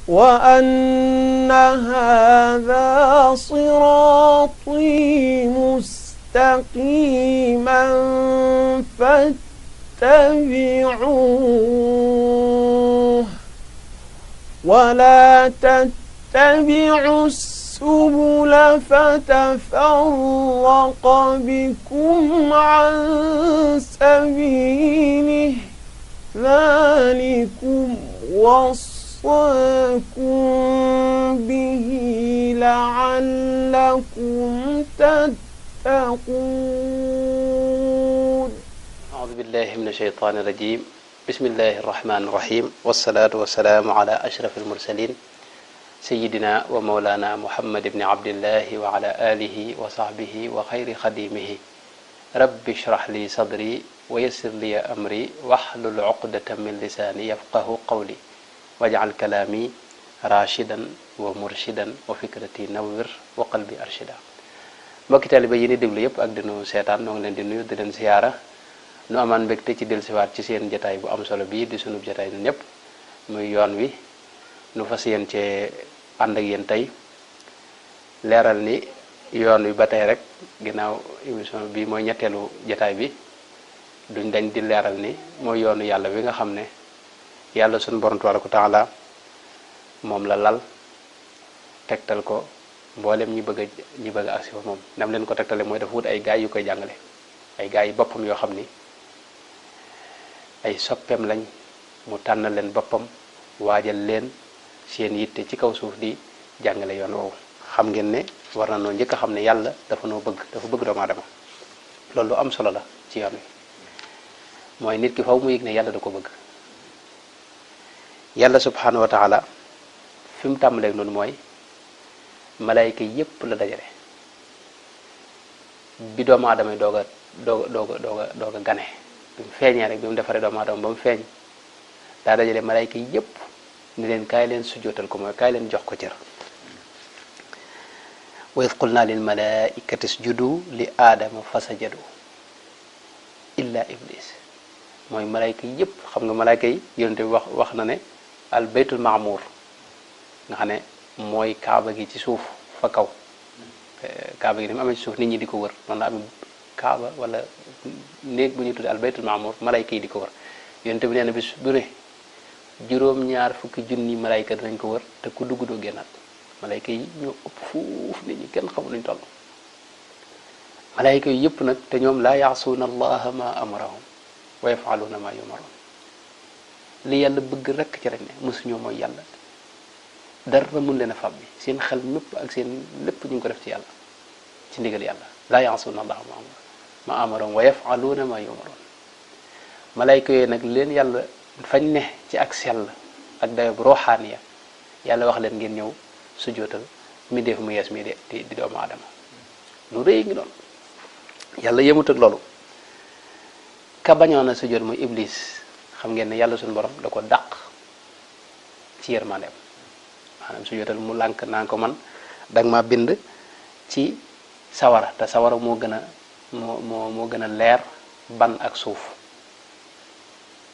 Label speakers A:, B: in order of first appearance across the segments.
A: وأن هذا صراطي مستقيما فاتبعوه ولا تتبعوا السبل فتفرق بكم عن سبيله ذلكم وصاكم به لعلكم تتقون.
B: أعوذ بالله من الشيطان الرجيم. بسم الله الرحمن الرحيم والصلاة والسلام على أشرف المرسلين سيدنا ومولانا محمد بن عبد الله وعلى آله وصحبه وخير خديمه رب اشرح لي صدري ويسر لي أمري واحلل عقدة من لساني يفقه قولي واجعل كلامي راشدا ومرشدا وفكرتي نور وقلبي أرشدا. mbokki taalibe yi ni déglu yëpp ak dinu seetaan noo ngi leen di nuyu di leen siyaara nu amaan mbégte ci dellusiwaat ci seen jataay bu am solo bii di sunub jataay ñun ñëpp muy yoon wi nu fas yéen cee ànd ak yéen tey leeral ni yoon wi ba tey rek ginnaaw émission bi mooy ñetteelu jataay bi duñ dañ di leeral ni mooy yoonu yàlla wi nga xam ne yàlla suñu borom tabaaraka wa taala moom la lal tegtal ko mboolem ñi bëgg a agsi fa moom nam leen ko tegtale mooy dafa wut ay gaay yu koy jàngale ay gaay yi boppam yoo xam ni ay soppeem lañ mu tànnal leen boppam waajal leen seen yitte ci kaw suuf di jàngale yoon woowu. xam ngeen ne war na noo njëkk a xam ne yàlla dafa bëgg doomu aadama loolu lu am solo la ci yoon wi mooy nit ki faw mu yëg ne yàlla da ko bëgg. yàlla subhanahu wa taala fi mu tàmbaleeg noonu mooy malayka yépp la dajale bi doomu aadama yi doog a gane bi mu feeñee rek bi mu defaree doomu aadama ba mu feeñ daa dajale malayka yépp ni leen kaay leen sujjootal ko mooy kaay leen jox ko cër. wa id qulna lil malaikati isjudu li aadama fasajadu illa iblis mooy malayka yépp xam nga malayka yi yonente bi wax na ne al baytul maamur nga xam ne mooy kaaba gi ci suuf fa kaw kaaba gi ni mu amee ci suuf nit ñi di ko wër noonu la amee kaaba wala néeg bu ñuy tudde al baytul maamur malayka yi di ko wër yonente bi nee na bis bu ne juróom-ñaar fukki junni malayka dinañ ko wër te ku dugg doo génnaat malayka yi ñoo ëpp fuuf nit ñi kenn xamul nuñ toll malayka yi yëpp nag te ñoom laa yaasuuna allaha ma amarahum wa yafaluuna ma yumaroon li yàlla bëgg rekk ci rek ne mosuñoo mooy yàlla dara mun leen a fab bi seen xel mépp ak seen lépp ñu ngi ko def ci yàlla ci ndigal yàlla laa yaasuuna allaha ma amarahum wa yafaluuna ma yumaroon malayka yooyu nag leen yàlla fañ ne ci ak sell ak dayob roxaaniya yàlla wax leen ngeen ñëw sujjootal mi def mu yees mi di doomu aadama lu rëy ngi doon yàlla yemut ak loolu ka bañoon a sujjoot muy iblis xam ngeen ne yàlla suñu borom da ko dàq ci yërmandeem maanaam sujjootal mu lànk naa ko man danga ma bind ci sawara te sawara moo gën a leer ban ak suuf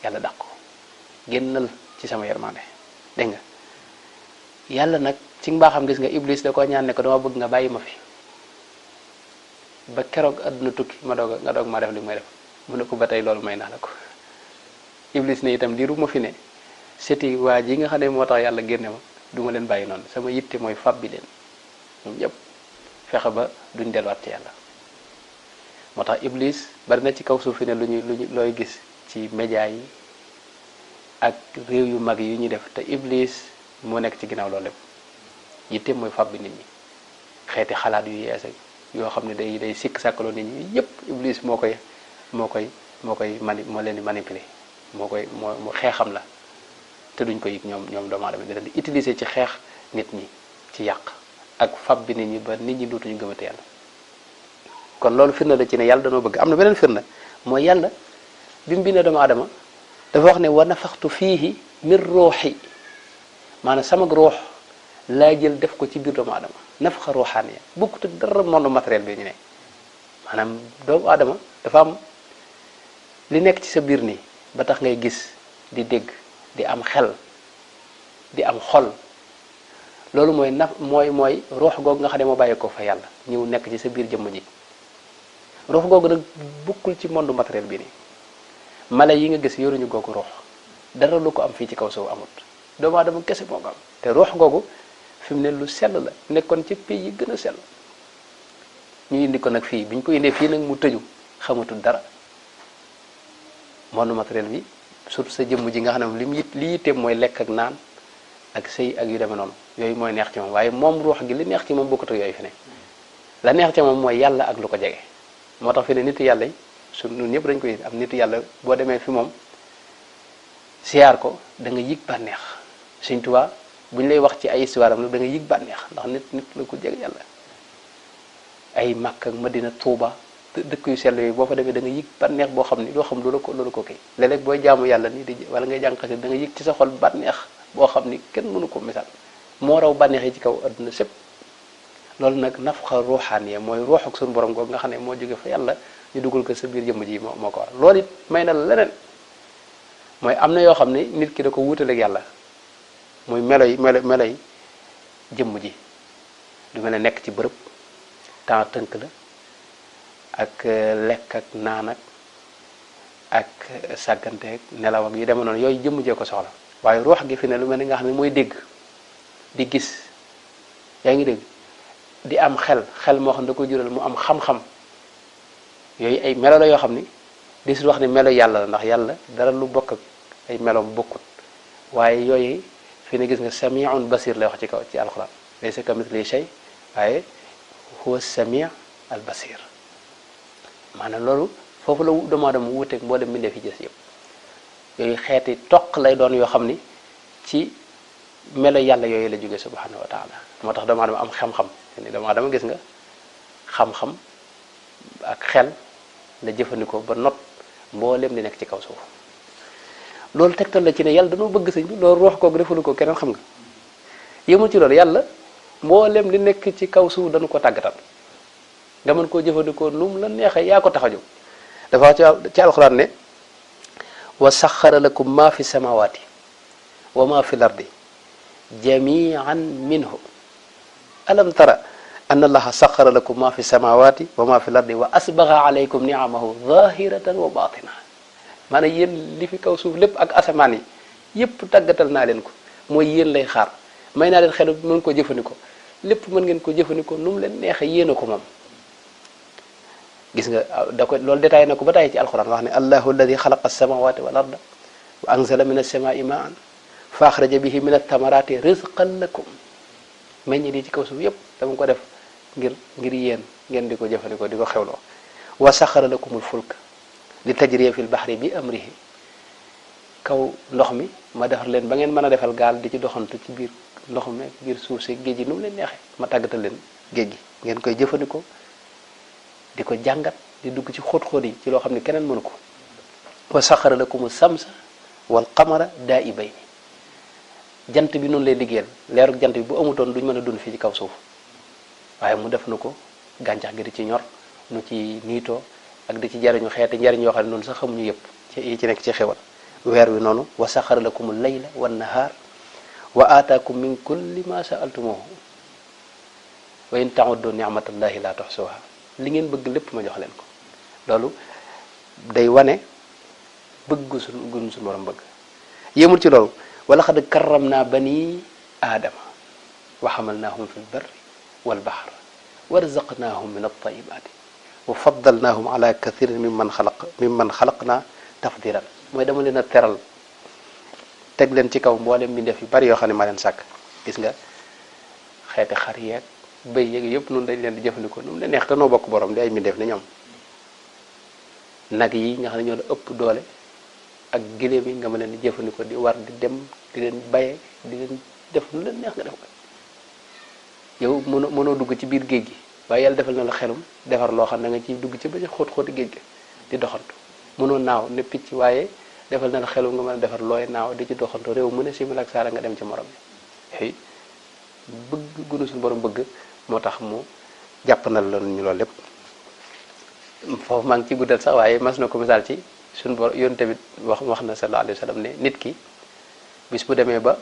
B: yàlla dàq ko génnal ci sama yërmande dégg nga yàlla nag ci mbaaxam gis nga iblis da ko ñaan ne ko dama bëgg nga bàyyi ma fi ba keroog àdduna tukki nga doog ma def li may def mu ne ko ba tey loolu may naa la ko iblis ne itam diiru ma fi ne seti waa ji nga xam ne moo tax yàlla génne ma du ma leen bàyyi noonu sama yitte mooy fabbi leen ñoom ñëpp fexe ba duñ delluwaat ci yàlla moo tax iblis bari na ci kaw suuf fi ne lu ñu looy gis ci média yi ak réew yu mag yu ñuy def te iblis moo nekk ci ginnaaw loolu lépp yitte mooy fabbi nit ñi xeeti xalaat yu yees ak yoo xam ne day sikk sàkkaloo nit ñi yépp iblis moo leen di manipuler moo xeexam la te duñ ko yëg ñoom doomu aadama di utiliser ci xeex nit ñi ci yàq ak fabbi nit ñi ba nit ñi dootuñu gëmate yàlla. kon loolu firnde la ci ne yàlla danoo bëgg am na beneen firnde mooy yàlla bi mu bindee doomu aadama dafa wax ne wa nafaxtu fiihi min ruuxi maanaam sama ruux laa jël def ko ci biir doomu aadama nafaxa ruuxaaniya bokkut ak dara monde matériel bi ñu ne maanaam doomu aadama dafa am li nekk ci sa biir nii ba tax ngay gis di dégg di am xel di am xol loolu mooy mooy ruux googu nga xam ne moo bàyyi ko fa yàlla ñëw nekk ci sa biir jëmm ji. ruux googu nag bukkul ci monde matériel bi nii mala yi nga gis yoruñu googu ruux dara lu ko am fii ci kaw suuf amut doomu aadama kese moo ko am te ruux googu fi mu ne lu sell la nekkoon ci pays yi gën a sell ñu indi ko nag fii bi ñu ko indee fii nag mu tëju xamatul dara monde matériel bi surtout sa jëmm ji nga xam ne li yitteem mooy lekk ak naan ak sëy ak yu demee noonu yooyu mooy neex ci moom waaye moom ruux gi li neex ci moom bokkut ak yooyu fi ne la neex ci moom mooy yàlla ak lu ko jege moo tax fi ne nitu yàlla yi ñun ñëpp dañ koy am nitu yàlla boo demee fi moom siyaar ko da nga yëg bànneex Sëñ Tuubaa bu ñu lay wax ci ay histoire am nag da nga yëg bànneex ndax nit la ko jege yàlla ay Makka ak Madina Tuuba dëkk yu sell yooyu boo fa demee da nga yëg bànneex boo xam ni doo xam loolu ko kii léeg-léeg booy jaamu yàlla nii di wala ngay jàng xasida da nga yëg ci sa xol bànneex boo xam ni kenn mënu ko misaal moo raw bànneex yi ci kaw adduna sépp loolu nag nafxa ruuxaaniya mooy ruux ak suñu borom googu nga xam ne moo jóge fa yàlla ñu dugal ko sa biir jëmm ji moo ko war loolu it may na la leneen mooy am na yoo xam ne nit ki da ko wuutaleeg yàlla muy melo yi jëmm ji du mel ne nekk ci bërëb temps tënk la ak lekk ak naan ak sàggante ak nelaw ak yu deme noonu yooyu jëmm jee ko soxla waaye ruux gi fi ne lu mel ni nga xam ne mooy dégg di gis yaa ngi dégg di am xel moo xam ne da ko jural mu am xam-xam yooyu ay melo la yoo xam ni di su wax ni melo yàlla la ndax yàlla dara lu bokk ak ay meloom bokkut waaye yooyu fi ne gis nga samiun basir lay wax ci kaw ci alxuraan laysa kamithlihi shay waaye huwa sami al basir maanaam loolu foofu la doomu aadama wuuteeg mboolem mbindeef fi gis yëpp yooyu xeeti toq lay doon yoo xam ni ci melo yàlla yooyu la jóge subhanahu wa taala moo tax doomu aadama am xam-xam ni doomu aadama gis nga xam-xam ak xel la jëfandikoo ba not mboolem li nekk ci kaw suuf loolu tegtal la ci ne yàlla dañoo bëgg sëñ bi loolu ruux kooku defalu ko keneen xam nga yëmul ci loolu yàlla mboolem li nekk ci kaw suuf dañu ko tàggatal nga mën koo jëfandikoo nu mu la neexee yaa ko tax a jóg dafa wax ci alxuraan ne wa saxara lakum ma fi samawati wa ma fi lardi jamian minhu alam tara anna allaha saxara lakum ma fi samawati wa ma fi lardi wa asbaga alaykum niamahu zahiratan wa batina maanaam yéen li fi kaw suuf lépp ak asamaan yi yépp tàggatal naa leen ko mooy yéen lay xaar may naa leen xelu mën ko jëfandikoo lépp mën ngeen ko jëfandikoo nu mu leen neexee yéen a ko moom gis nga da ko loolu détaillé na ko ba tàyyi ci alxuraan wax ne allahu alladi xalaqa alsamawati wal arda wa anzala min alsamai maan fa axraja bihi min althamarati rizqan lakum meññ di ci kaw suuf yépp dama ko def ngir yéen ngeen di ko jëfandikoo di ko xewloo wa saxara lakumul fulk li tajriya fil bahri bi amrihi kaw ndox mi ma defar leen ba ngeen mën a defal gaal di ci doxantu ci biir ndox mi biir suuf si géej gi nu mu leen neexee ma tàggatal leen géej gi ngeen koy jëfandikoo di ko jàngat di dugg ci xóot-xóot yi ci loo xam ne keneen mënu ko wa saxara lakumu samsa wal qamara daa'ibayni jant bi noonu lay liggéeyal leeruk jant bi bu amutoon duñ mën a dund fii ci kaw suuf waaye mu def na ko gàncax gi di ci ñor nu ci niitoo ak di ci jariñu xeeti njariñ yoo xam ne noonu sax xamuñu yëpp yi ci nekk ci xewal weer wi noonu wa saxara lakumu layla wan nahaar wa aataakum min kulli ma sa'altumuhu wa in ta'uddu ni'matallahi la tuhsuha li ngeen bëgg lépp ma jox leen ko loolu day wane bëgg suñu borom bëgg yéemul ci loolu wa laqad karramna bani aadama wa hamalnahum fil barri wal bahri wa razaqnahum min at-tayyibati wa faddalnahum ala kathirin mimman xalaqna tafdilan mooy dama leen a teral teg leen ci kaw mboolem mbindeef yu bari yoo xam ne maa leen sàkk gis nga xeeti xar yeeg bëy yeeg yëpp noonu dañ leen di jëfandikoo nu mu leen neex te noo bokk borom di ay mbindeef ni ñoom nag yi nga xam ne ñoo la ëpp doole ak giléem yi nga ma leen di jëfandikoo di war di dem di leen baye di leen def nu leen neex nga def ko yow mënoo dugg ci biir géej gi waaye yàlla defal na la xelum defar loo xam ne nga ciy dugg ci ba ci xóot-xóoti géej gi di doxantu mënoo naaw ne picc waaye defal na la xelum nga mën a defar looy naaw di ci doxantu réew mu ne simil ak saara nga dem ci morom yi bëgg gunu suñu borom bëgg moo tax mu jàpp na la ñu loolu lépp foofu maa ngi ci guddal sax waaye mas na ko misaal ci suñu borom yoon tamit wax na sallallahu alayhi wa sallam ne nit ki bis bu demee ba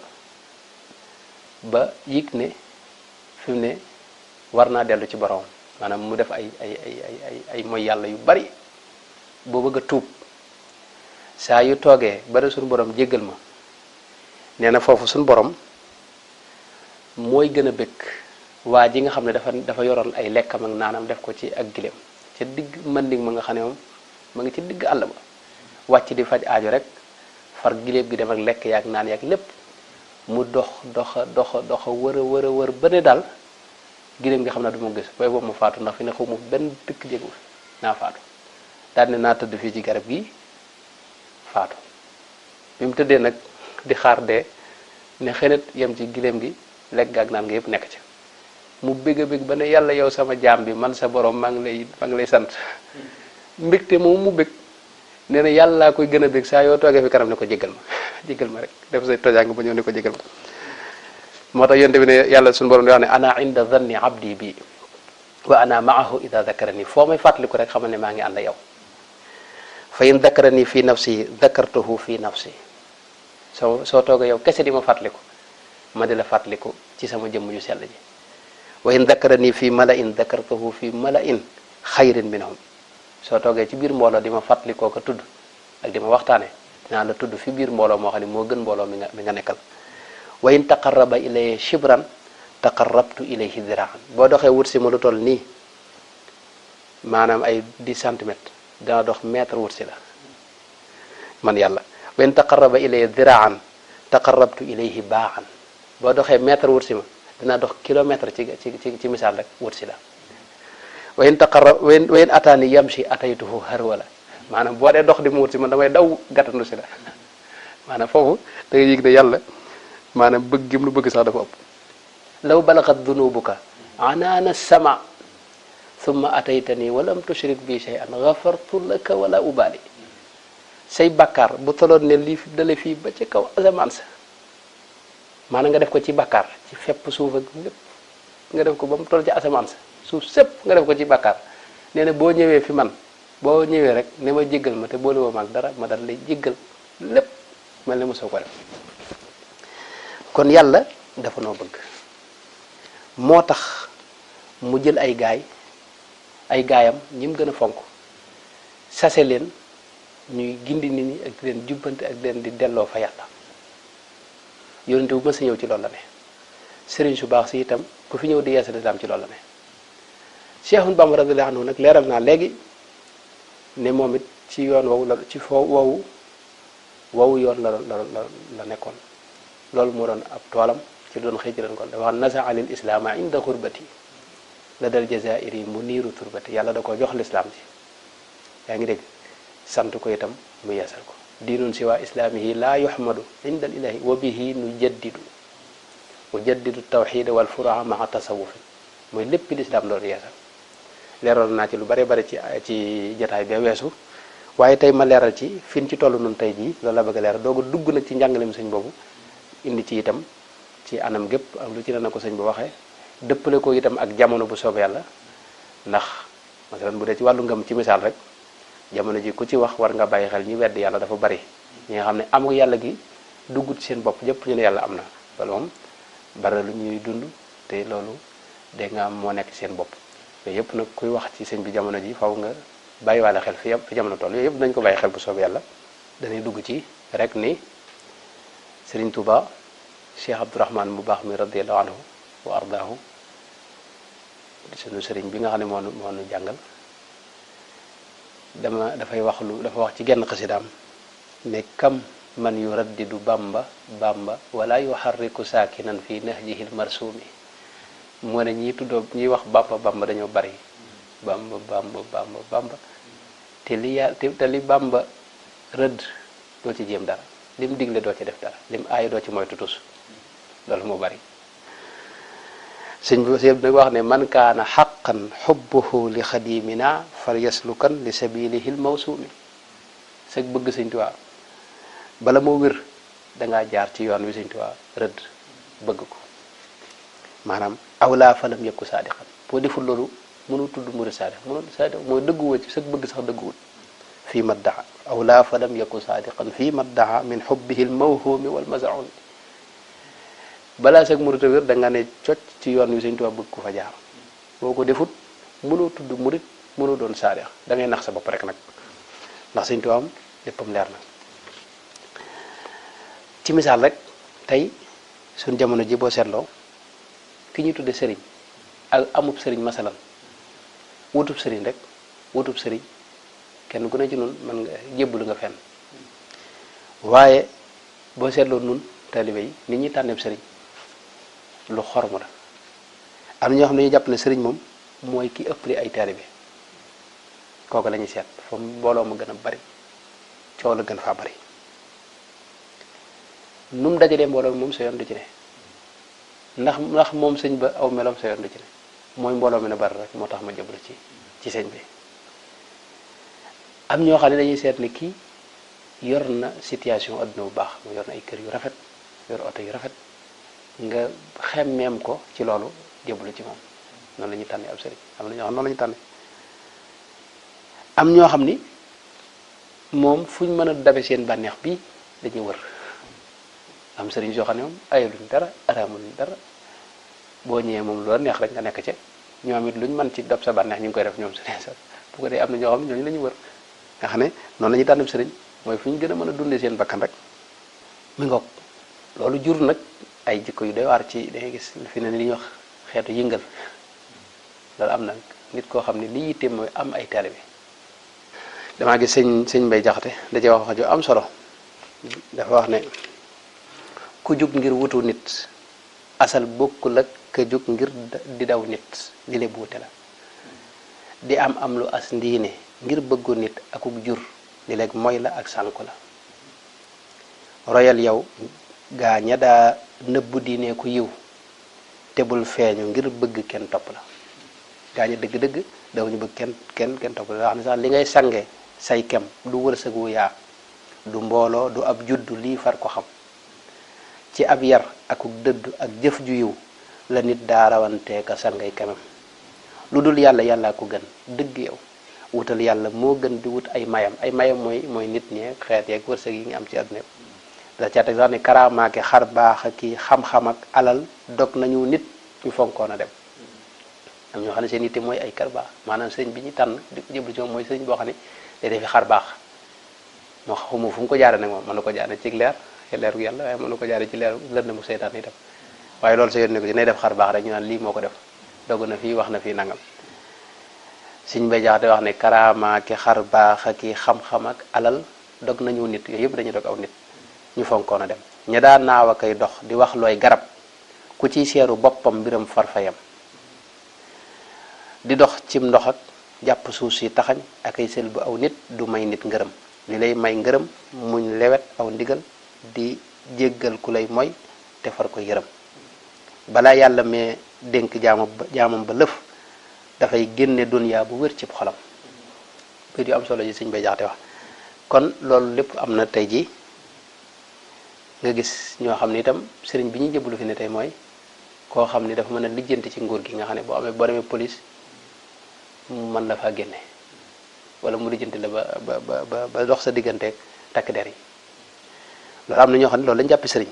B: yëg ne fi mu ne war naa dellu ci borom maanaam mu def ay mooy yàlla yu bari boo bëgg a tuub saa yu toogee bari suñu borom jéggal ma nee na foofu suñu borom mooy gën a bëgg waa ji nga xam ne dafa yoroon ay lekkam ak naanam def ko ci ak gileem ca digg manding ma nga xam ne moom ma ngi ci digg àll ba wàcc di faj aajo rek far gileem gi dem ak lekk yaak naan yaak lépp mu doxa wër ba ne daal gileem gi xam naa du ma gis booy boobu ma faatu ndax fi ne xaw ma benn dëkk jégu naa faatu daal ne naa tëdd fii ci garab gi faatu bi mu tëddee nag di xaar dee ne xenet yem ci gileem gi lekk gaak naan nga yëpp nekk ci mu bëgg a bëgg ba ne yàlla yow sama jaam bi man sa borom maa ngi lay sant mbégte moom mu bëgg nee na yàlla laa koy gën a bëgg saa yoo toogee fi kanam ne ko jéggal ma rek def say tojang ba ñëw ne ko jéggal ma moo tax yonte bi ne yàlla suñu borom di wax ne ana inda dhanni abdi bi wa ana maahu ida dhakarani foo may fàttaliku rek xamal ne maa ngi ànd yow fa in dhakarani fi nafsi dhakartuhu fi nafsi soo toogee yow kese di ma fàttaliku ma di la fàttaliku ci sama jëmm ju sell ji wa in dhakarani fi mala'in dhakartuhu fi mala'in xayrin minhum soo toogee ci biir mbooloo di ma fàttalikoo ko tudd ak di ma waxtaane dinaa la tudd fi biir mbooloo moo xam ne moo gën mbooloo mi nga nekkal wa in taqarraba ilayya shibran taqarrabtu ilayhi diraan boo doxee wut si ma lu toll nii maanaam ay 10 centimètres dana dox mètre wut si la man yàlla wa in taqarraba ilayya diraan taqarrabtu ilayhi baaxan boo doxee mètre wut si ma dinaa dox kilomètre ci misaal rek wut si la wa in ataani yamshi ataytuhu harwala maanaam boo dee dox di mu wut si man damay daw gàttandu si la maanaam foofu da nga yëg ne yàlla maanaam bëgg gim lu bëgg sax dafa ëpp law balagat dunubuka anaana sama thumma ataytani walam tushrik bi shay'an ghafartu laka wala ubali say bàkkaar bu toloon ne lii dale fii ba ci kaw asamaan sa maanaam nga def ko ci bàkkaar ci fepp suuf ak lépp nga def ko ba mu toll ci asamaan sa suuf sépp nga def ko ci bàkkaar nee na boo ñëwee fi man boo ñëwee rek ne ma jéggal ma te boole woo maag dara ma dal lay jéggal lépp mel ne mosoo ko def kon yàlla dafa noo bëgg moo tax mu jël ay gaayam ñi mu gën a fonk sase leen ñuy gindi nit ñi ak leen jubbante ak leen di delloo fa yàlla yonente bu mës a ñëw ci loolu la ne sëriñ su baax si itam ku fi ñëw di yeesal islam ci loolu la ne Cheikhul Bamba radiyallahu anhu nag leeral naa léegi ne moom it ci yoon woowu la ci woowu yoon la nekkoon loolu moo doon ab toolam ci doon xëy ci doon kon dafa wax nasa alil islaama inda xurbati la dal jazairi mu niiru turbati yàlla da ko jox lislaam ci yaa ngi dégg sant ko itam mu yeesal ko diinun siwa islaamihi laa yuhmadu inda al ilahi wa bihi nu jaddidu tawxida wal furaa maa tasawufin mooy lépp lislaam doon yeesal leeral naa ci lu bare bare ci jataay bi weesu waaye tey ma leeral ci fin ci toll nun tey jii loolu la bëgg a leeral dooga dugg nag ci njàngaleem sëñ boobu indi ci itam ci anam gépp ak lu ci na ko sëñ bu waxee dëppale ko itam ak jamono bu soobee yàlla ndax masalan bu dee ci wàllu ngëm ci misaal rek jamono ji ku ci wax war nga bàyyi xel ñi wedd yàlla dafa bari ñi nga xam ne am yàlla gi duggut ci seen bopp yépp ñu ne yàlla am na loolu moom bari lu ñuy dund te loolu dégg nga am moo nekk ci seen bopp yooyu yëpp nag kuy wax ci sëñ bi jamono ji faw nga bàyyiwaale xel fi jamono toll yooyu yëpp dañ ko bàyyi xel bu soobee yàlla dañuy dugg ci rek ni Sëriñ Tuuba Cheikh Abdourahman mu baax mi radiyallahu anhu wa ardaahu sunu sëriñ bi nga xam ne moo nu jàngal dafa wax ci genn xasidaam ne kam man yuraddidu bamba wala yuharriku saakinan fi nahjihil marsumi moo ne ñiy wax bamba dañoo bari bamba te li bamba rëdd doo ci jéem dara lim digle doo ci def dara lim aay doo ci moytu tus loolu moo bari sëñ bi nag wax ne man kaana xaqan xubbuhu li xadimina fal yaslukan li sabilihil mawsumi sag bëgg sëñ Tuubaa bala moo wér dangaa jaar ci yoon wi sëñ Tuubaa rëdd bëgg ko maanaam awlaa falam yëkku saadiqan boo deful loolu mënu tudd murid saadiq mooy dëgguwoo ci sag bëgg sax dëgguwul fii maddaa awlaa falam yëkku saadiqan fii maddaa min xubbihil mawhumi wal mazauni balaa sag murit a wér da nga ne cocc ci yoon wi Sëñ Tuubaa bëgg ko fa jaar boo ko defut mënoo tudd murit mënoo doon saadix da ngay nax sa bopp rek nag ndax Sëñ Tuubaa am léppam leer na ci misaal rek tey suñ jamono ji boo seetloo ki ñu tudde sëriñ ak amub sëriñ masalan wutub sëriñ rek wutub sëriñ kenn ku ne ci nun man nga jébbalu nga fenn waaye boo seetloo nun taalibe yi nit ñi tànneeb sëriñ lu xormu la am na ñoo xam ne dañuy jàpp ne sëriñ moom mooy ki ëppale ay taalibe kooku la ñuy seet fa mbooloo ma gën a bari coow la gën faa bari nu mu dajalee mbooloo moom sa yoon du ci ne ndax moom sëñ ba aw meloom sa yoon du ci ne mooy mbooloo mi ne bari rek moo tax ma jëblu ci sëñ bi am ñoo xam ne dañuy seet ne kii yor na situation adduna bu baax mu yor na ay kër yu rafet yor oto yu rafet nga xemmeem ko ci loolu jëblu ci moom noonu la ñuy tànne ab sëriñ am na ñoo xam noonu la ñuy tànne am ñoo xam ni moom fu ñu mën a dabe seen bànneex bi dañuy wër am sëriñ soo xam ne moom ayaluñ dara araamuluñ dara boo ñëwee moom loo neex rek nga nekk ca ñoom it luñ mën ci dab sa bànneex ñu ngi koy def ñoom sëriñ sax bu ko dee am na ñoo xam ne ñooñu la ñuy wër nga xam ne noonu la ñuy tànn sëriñ mooy fu ñu gën a mën a dundee seen bakkan rek mi ngoog loolu jur nag ay jikko yu doy waar ci da ngay gis fi ne li ñuy wax xeetu yëngal loolu am na nit koo xam ne li yitte mooy am ay taalibe damaa gis sëñ Mbay Jaxate da cee wax ju am solo dafa wax ne ku jug ngir wutu nit asal bokkul ak ka jug ngir di daw nit li le buute la di am lu as ndiine ngir bëggu nit akuk jur li leeg mooy la ak sànku la royal yow gaa ña daa nëbbu diine ku yiw te bul feeñu ngir bëgg kenn topp la gaa ña dëgg-dëgg daw ñu bëgg kenn topp la wax ne sax li ngay sange say kem du wërsëg wu yaa du mbooloo du ab juddu lii far ko xam ci ab yar akuk dëddu ak jëf ju yiw la nit daa rawantee ka sangay kemam lu dul yàlla yàllaa ko gën dëgg yow wutal yàlla moo gën di wut ay mayam mooy nit ñee xeet yeeg wërsëg yi nga am ci àdduna da ca teg sax ne karaamaake xar baax ak ki xam-xam ak alal dog nañu nit ñu fonkoon a dem am ñoo xam ne seen yitte mooy ay kar baax maanaam sëñ bi ñu tànn di ko jëblu ci moom mooy sëñ boo xam ne day defi xar baax moo xamu fu mu ko jaare nag moom mën na ko jaare ci leeru yàlla waaye mën na ko jaare ci leeru lënd mu seytaan itam waaye loolu sa yoon ne ko ci nay def xar baax rek ñu naan lii moo ko def dogg na fii wax na fii nangam Sëñ Mbay Jaxate wax ne karaamaake xar baax ak i xam-xam ak alal dog nañu nit yooyu yëpp dañuy dog aw nit ñu fonkoon a dem ña daa naaw a koy dox di wax looy garab ku ciy seeru boppam mbiram farfayam di dox cim ndox ak jàpp suuf si taxañ ak ay sel bu aw nit du may nit ngërëm li lay may ngërëm muñ lewet aw ndigal di jéggal ku lay moy te far ko yërëm balaa yàlla mee dénk jaamam ba lëf dafay génne dunya bu wér ci xolam bët yu am solo yi Sëñ Bay Jaxate wax kon loolu lépp am na tey ji nga gis ñoo xam ne itam sëriñ bi ñuy jëblu fi ne tey mooy koo xam ni dafa mën a lijjanti ci nguur gi nga xam ne boo demee police mu mën la faa génne wala mu lijjanti la ba dox sa digganteeg takk der yi loolu am na ñoo xam ne loolu lañ jàppi sëriñ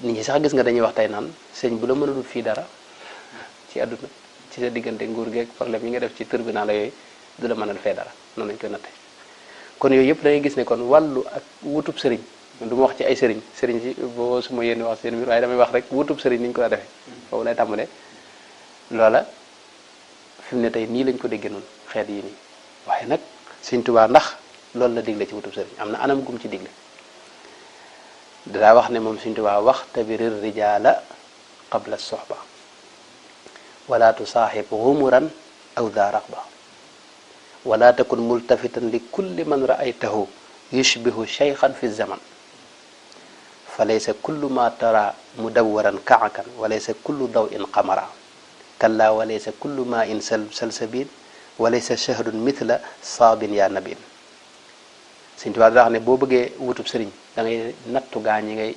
B: nit ñi sax gis nga dañuy wax tey naan sëñ bu la mënalul fii dara ci àdduna ci sa diggante nguur geeg problème yi nga def ci tribunal la yooyu du la mënal fee dara noonu lañ koy natte kon yooyu yëpp da ngay gis ne kon wàllu ak wutub sëriñ du ma wax ci ay sëriñ si boo su ma yéen wax seen mbir waaye damay wax rek wutub sëriñ ni ñu ko daa defee foofu lay tàmbalee loola fi mu ne tey nii lañ ko déggee noonu xeet yi nii waaye nag Sëñ Tuubaa ndax loolu la digle ci wutub sëriñ am na anam gum ci digle daa wax ne moom Sëñ Tuubaa wax tabirir rijaala qabla soxba wala tusaaxib humuran aw daa raxba wala takun multafitan li kulli man raaytahu yushbihu shaykhan fi zaman fa laysa kullu ma tara mudawwaran kaakan wa laysa kullu daw in qamara kalla wa laysa kullu ma in salsabil wa laysa shahrun mithla saabin ya nabin Sëñ Tuubaa daa wax ne boo bëggee wutub sëriñ da ngay nattu gaa ñi ngay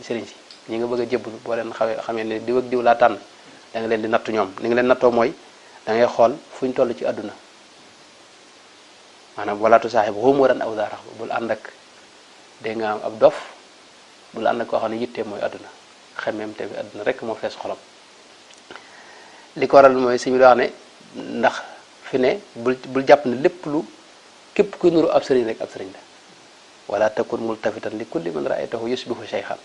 B: sëriñ si ñi nga bëgg a jëbblu boo leen xamee ne diw ak diw laa tànn da nga leen di nattu ñoom ni nga leen nattoo mooy da ngay xool fu ñu toll ci àdduna maanaam walaatu saaxib humuran aw daa raxba bul ànd ak dégg nga am ab dof bul ànd ak koo xam ne yittee mooy àdduna xemmeem te bi àdduna rek moo fees xolam li ko waral mooy suñu wax ne ndax fi ne bul jàpp ne lépp lu képp kuy nuru ab sëriñ rek ab sëriñ la wala takun multafitan li kulli man ra'aytahu yusbihu shaykhan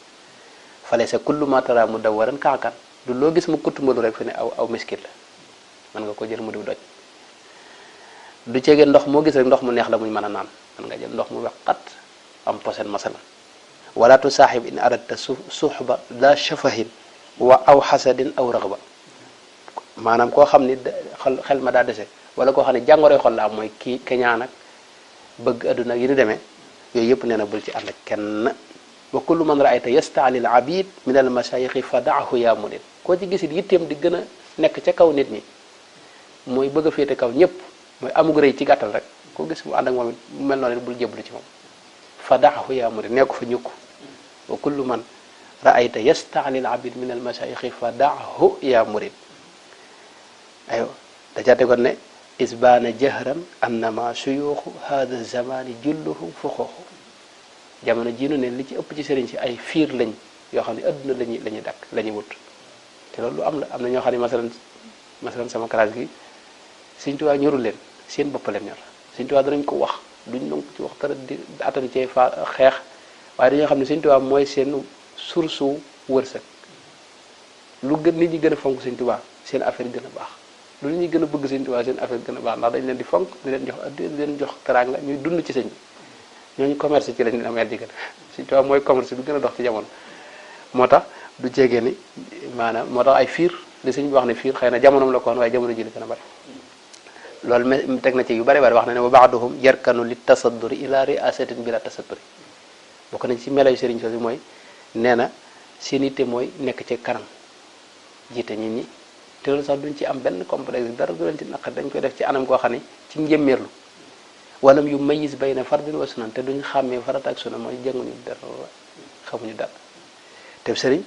B: falaysa kullu ma tara mudawwaran kaakan du loo gis mu kuttumbalu rek fi ne aw miskit la mën nga ko jël mu diw doj du ceegee ndox moo gis rek ndox mu neex la muñ mën a naan mën nga jël ndox mu wax xat am posen masalan wala tu saaxib in aradta suxba da shafahin wa aw xasadin aw raxba maanaam koo xam ni xel ma daa dese wala koo xam ne jàngoroy xol la am mooy kii keñaan ak bëgg adduna yi ni demee yooyu yëpp nee na bul ci ànd ak kenn wa kullu man raayta yastaali al abid min al mashayixi fa daahu yaa murid koo ci gisit yitteem di gën a nekk ca kaw nit ñi mooy bëgg a féete kaw ñëpp mooy amug rëy ci gàttal rek koo gis mu ànd ak moom it mu mel noonu bul jéblu ci moom fa daahu yaa murid nekku fa ñukk wa kullu man raayta yastaali al abid min al mashayixi fa daahu yaa murid ayo da ca tegoon ne isbaana jahran annama suyuuxu hada zamani julluhum fuxooxu jamono jiinu ne li ci ëpp ci sëriñ si ay fiir lañ yoo xam ne adduna lañuy dakk la ñuy wut te loolu am na ñoo xam ne masalan sama classe gi Sëriñ Tuubaa ñorul leen seen bopp leen ñor Sëriñ Tuubaa danañ ko wax duñ nangu ci wax dara di atan cee fa xeex waaye dañoo xam ne Sëriñ Tuubaa mooy seen source wërsëg lu gën nit ñi gën a fonk Sëriñ Tuubaa seen affaire gën a baax lu nit ñi gën a bëgg Sëriñ Tuubaa seen affaire gën a baax ndax dañ leen di fonk di leen jox addi di leen jox teraanga ñuy dund ci sëñ bi ñooñu commerce ci lañ amee di gën Sëriñ Tuubaa mooy commerce bi gën a dox ci jamono moo tax du jegee ni maanaam moo tax ay fiir li sëñ bi wax ne fiir xëy na jamonoom la ko woon waaye jamono ji la gën a bari loolu teg na ci yu bari bari wax na ne wa baaduhum yarkanu li tasadduri ila riasatin bila tasadduri bokk nañ ci meloy sëriñ soosi mooy nee na seen yitte mooy nekk ci kanam jiite nit ñi te loolu sax duñ ci am benn complexe dara du leen ci naqar dañ koy def ci anam koo xam ne ci njëmmeerlu walam yu mayis bayna fardin wa sunan te duñ xàmmee farata ak sunna mooy jànguñu dara xamuñu dara te sëriñ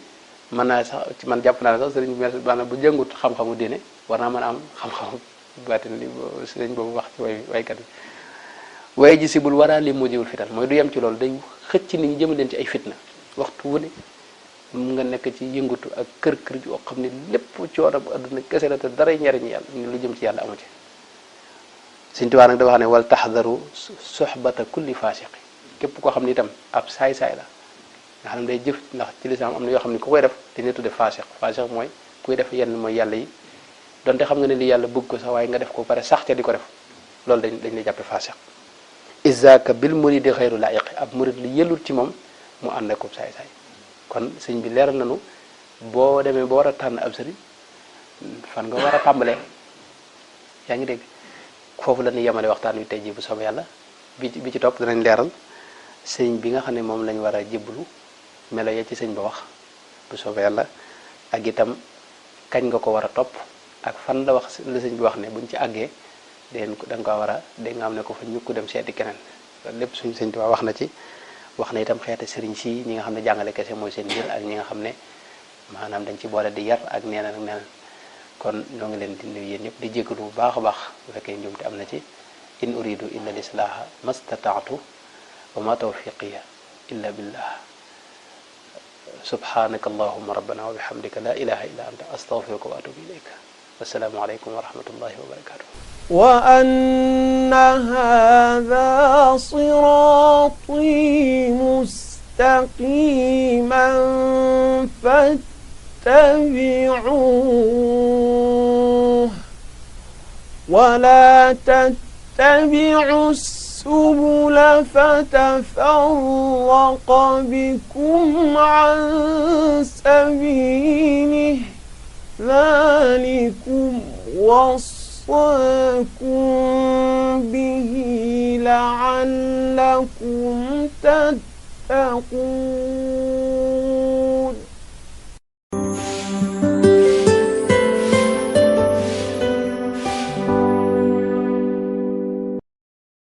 B: mën naa sax man jàpp naa ne sax sëriñ bi maanaam bu jàngut xam-xamu diine war naa mën a am xam-xamu baatin li sëriñ boobu wax ci waykat bi waaye ji sibul waraa li moo jiwul fital mooy du yem ci loolu day xëcc nit ñi jëmal leen ci ay fitna waxtu wu ne mu nga nekk ci yëngatu ak kër yoo xam ne lépp coono bu àdduna kese la te daray njariñ yàlla lu jëm ci yàlla amu ci Sëriñ Tuubaa nag da wax ne wal taxdaru soxbata kulli faasiqi képp koo xam ne itam ab saay-saay la nga xam ne day jëf ndax ci lislaam am na yoo xam ne ku koy def dañuy tudde faasiq mooy kuy def yenn mooy yàlla yi donte xam nga ne li yàlla bëgg ko sax waaye nga def ko pare sax ca di ko def loolu dañ lay jàppe faasiq izaka bil muridi xayru laiqi ab murid li yëlul ci moom mu ànd ak saay-saay kon sëñ bi leeral nañu boo demee ba war a tànn ab sëriñ fan nga war a tàmbalee yaa ngi dégg foofu la ñuy yemale waxtaan wi tey jii bu soobee yàlla bi ci topp danañ leeral sëñ bi nga xam ne moom lañ war a jébbalu melo ya ci sëñ ba wax bu soobee yàlla ak itam kañ nga ko war a topp ak fan la wax la sëñ bi wax ne buñ ci àggee da nga ko war a dégg nga am ne ko fa ñukku dem seeti keneen lépp suñ sëñ Tuubaa wax na ci wax na itam xeeti sëriñ si ñi nga xam ne jàngale kese mooy seen mbir ak ñi nga xam ne maanaam dañ ci boole di yar ak neeneen ak neeneen kon ñoo ngi leen di nuyu yéen ñëpp di jégalu bu baax a baax bu fekkee njuumte am na ci in uridu illa lislaaha mastataatu wa ma tawfiqiya illa billah subhanaka allahumma rabbana wa bihamdika la ilaha illa anta astaghfiruka wa atubu ilayka wassalaamu alaykum wa rahmatullahi wa barakatuh
A: وأن هذا صراطي مستقيما فاتبعوه ولا تتبعوا السبل فتفرق بكم عن سبيله ذلكم وصاكم به لعلكم تتقون